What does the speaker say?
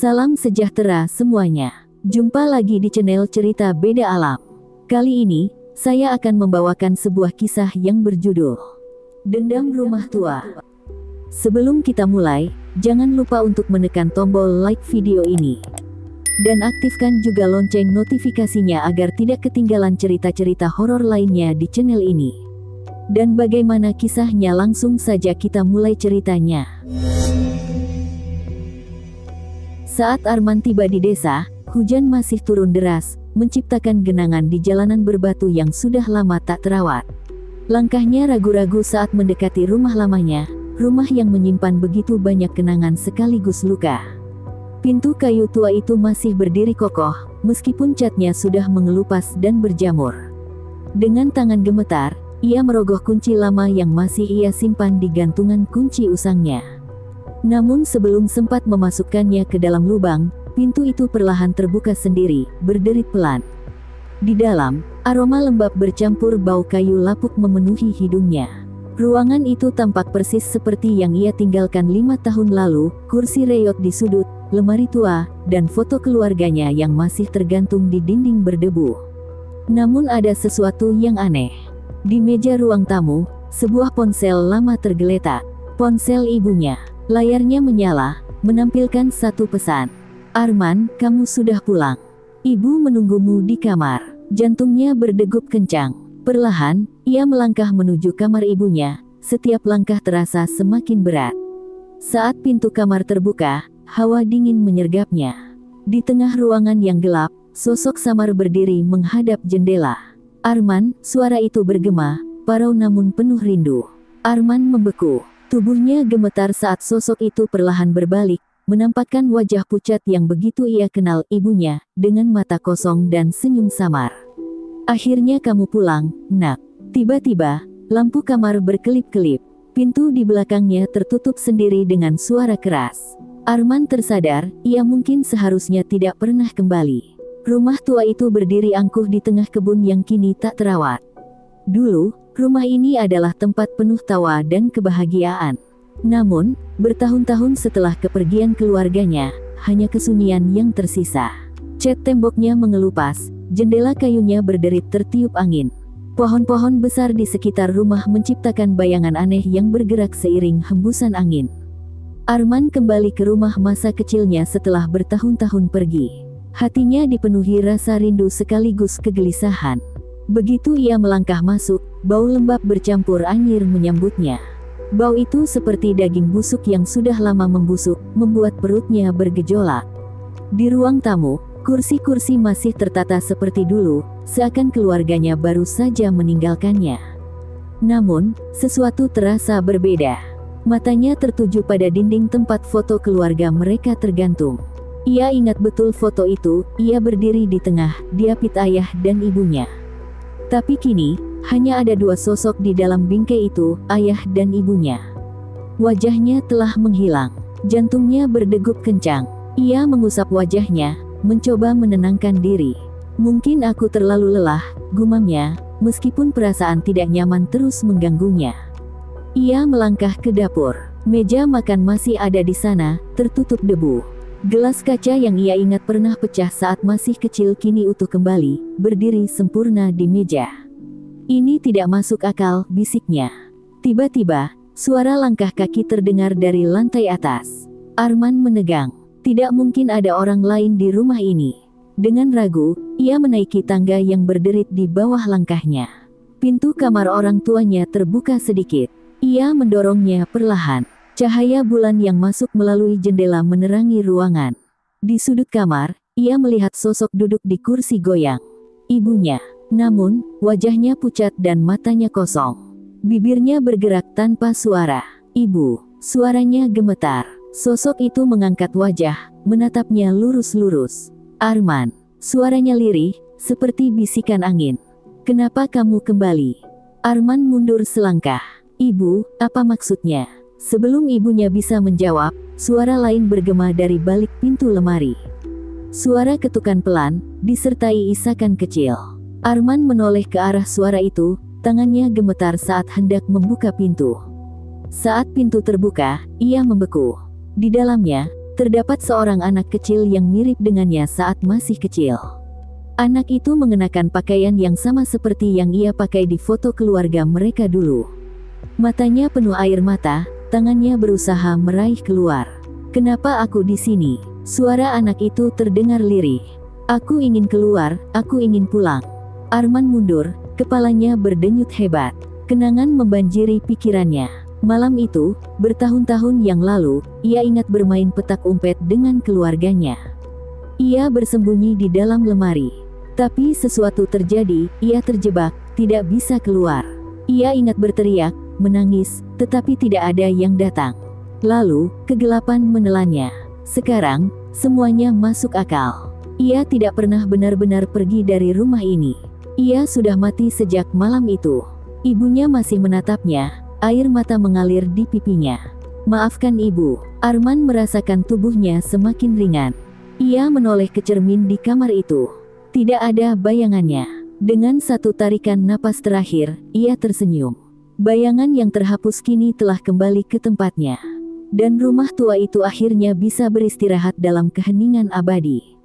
Salam sejahtera semuanya. Jumpa lagi di channel Cerita Beda Alam. Kali ini, saya akan membawakan sebuah kisah yang berjudul Dendam Rumah Tua. Sebelum kita mulai, jangan lupa untuk menekan tombol like video ini. Dan aktifkan juga lonceng notifikasinya agar tidak ketinggalan cerita-cerita horor lainnya di channel ini. Dan bagaimana kisahnya, langsung saja kita mulai ceritanya. Saat Arman tiba di desa, hujan masih turun deras, menciptakan genangan di jalanan berbatu yang sudah lama tak terawat. Langkahnya ragu-ragu saat mendekati rumah lamanya, rumah yang menyimpan begitu banyak kenangan sekaligus luka. Pintu kayu tua itu masih berdiri kokoh, meskipun catnya sudah mengelupas dan berjamur. Dengan tangan gemetar, ia merogoh kunci lama yang masih ia simpan di gantungan kunci usangnya. Namun sebelum sempat memasukkannya ke dalam lubang, pintu itu perlahan terbuka sendiri, berderit pelan. Di dalam, aroma lembab bercampur bau kayu lapuk memenuhi hidungnya. Ruangan itu tampak persis seperti yang ia tinggalkan 5 tahun lalu, kursi reyot di sudut, lemari tua, dan foto keluarganya yang masih tergantung di dinding berdebu. Namun ada sesuatu yang aneh. Di meja ruang tamu, sebuah ponsel lama tergeletak. Ponsel ibunya. Layarnya menyala, menampilkan satu pesan. "Arman, kamu sudah pulang. Ibu menunggumu di kamar." Jantungnya berdegup kencang. Perlahan, ia melangkah menuju kamar ibunya. Setiap langkah terasa semakin berat. Saat pintu kamar terbuka, hawa dingin menyergapnya. Di tengah ruangan yang gelap, sosok samar berdiri menghadap jendela. "Arman," suara itu bergema, parau namun penuh rindu. Arman membeku. Tubuhnya gemetar saat sosok itu perlahan berbalik, menampakkan wajah pucat yang begitu ia kenal ibunya, dengan mata kosong dan senyum samar. "Akhirnya kamu pulang, Nak." Tiba-tiba, lampu kamar berkelip-kelip. Pintu di belakangnya tertutup sendiri dengan suara keras. Arman tersadar, ia mungkin seharusnya tidak pernah kembali. Rumah tua itu berdiri angkuh di tengah kebun yang kini tak terawat. Dulu, rumah ini adalah tempat penuh tawa dan kebahagiaan. Namun, bertahun-tahun setelah kepergian keluarganya, hanya kesunyian yang tersisa. Cat temboknya mengelupas, jendela kayunya berderit tertiup angin. Pohon-pohon besar di sekitar rumah menciptakan bayangan aneh yang bergerak seiring hembusan angin. Arman kembali ke rumah masa kecilnya setelah bertahun-tahun pergi. Hatinya dipenuhi rasa rindu sekaligus kegelisahan. Begitu ia melangkah masuk, bau lembab bercampur anyir menyambutnya. Bau itu seperti daging busuk yang sudah lama membusuk, membuat perutnya bergejolak. Di ruang tamu, kursi-kursi masih tertata seperti dulu, seakan keluarganya baru saja meninggalkannya. Namun, sesuatu terasa berbeda. Matanya tertuju pada dinding tempat foto keluarga mereka tergantung. Ia ingat betul foto itu, ia berdiri di tengah, diapit ayah dan ibunya. Tapi kini, hanya ada dua sosok di dalam bingkai itu, ayah dan ibunya. Wajahnya telah menghilang, jantungnya berdegup kencang. Ia mengusap wajahnya, mencoba menenangkan diri. "Mungkin aku terlalu lelah," gumamnya, meskipun perasaan tidak nyaman terus mengganggunya. Ia melangkah ke dapur. Meja makan masih ada di sana, tertutup debu. Gelas kaca yang ia ingat pernah pecah saat masih kecil kini utuh kembali, berdiri sempurna di meja. "Ini tidak masuk akal," bisiknya. Tiba-tiba, suara langkah kaki terdengar dari lantai atas. Arman menegang. Tidak mungkin ada orang lain di rumah ini. Dengan ragu, ia menaiki tangga yang berderit di bawah langkahnya. Pintu kamar orang tuanya terbuka sedikit. Ia mendorongnya perlahan. Cahaya bulan yang masuk melalui jendela menerangi ruangan. Di sudut kamar, ia melihat sosok duduk di kursi goyang. Ibunya. Namun, wajahnya pucat dan matanya kosong. Bibirnya bergerak tanpa suara. "Ibu." Suaranya gemetar. Sosok itu mengangkat wajah, menatapnya lurus-lurus. "Arman." Suaranya lirih, seperti bisikan angin. "Kenapa kamu kembali?" Arman mundur selangkah. "Ibu, apa maksudnya?" Sebelum ibunya bisa menjawab, suara lain bergema dari balik pintu lemari. Suara ketukan pelan, disertai isakan kecil. Arman menoleh ke arah suara itu, tangannya gemetar saat hendak membuka pintu. Saat pintu terbuka, ia membeku. Di dalamnya, terdapat seorang anak kecil yang mirip dengannya saat masih kecil. Anak itu mengenakan pakaian yang sama seperti yang ia pakai di foto keluarga mereka dulu. Matanya penuh air mata, tangannya berusaha meraih keluar. "Kenapa aku di sini?" Suara anak itu terdengar lirih. "Aku ingin keluar, aku ingin pulang." Arman mundur, kepalanya berdenyut hebat. Kenangan membanjiri pikirannya. Malam itu, bertahun-tahun yang lalu, ia ingat bermain petak umpet dengan keluarganya. Ia bersembunyi di dalam lemari. Tapi sesuatu terjadi, ia terjebak, tidak bisa keluar. Ia ingat berteriak, menangis, tetapi tidak ada yang datang. Lalu, kegelapan menelannya. Sekarang, semuanya masuk akal. Ia tidak pernah benar-benar pergi dari rumah ini. Ia sudah mati sejak malam itu. Ibunya masih menatapnya, air mata mengalir di pipinya. "Maafkan ibu." Arman merasakan tubuhnya semakin ringan. Ia menoleh ke cermin di kamar itu. Tidak ada bayangannya. Dengan satu tarikan napas terakhir, ia tersenyum. Bayangan yang terhapus kini telah kembali ke tempatnya. Dan rumah tua itu akhirnya bisa beristirahat dalam keheningan abadi.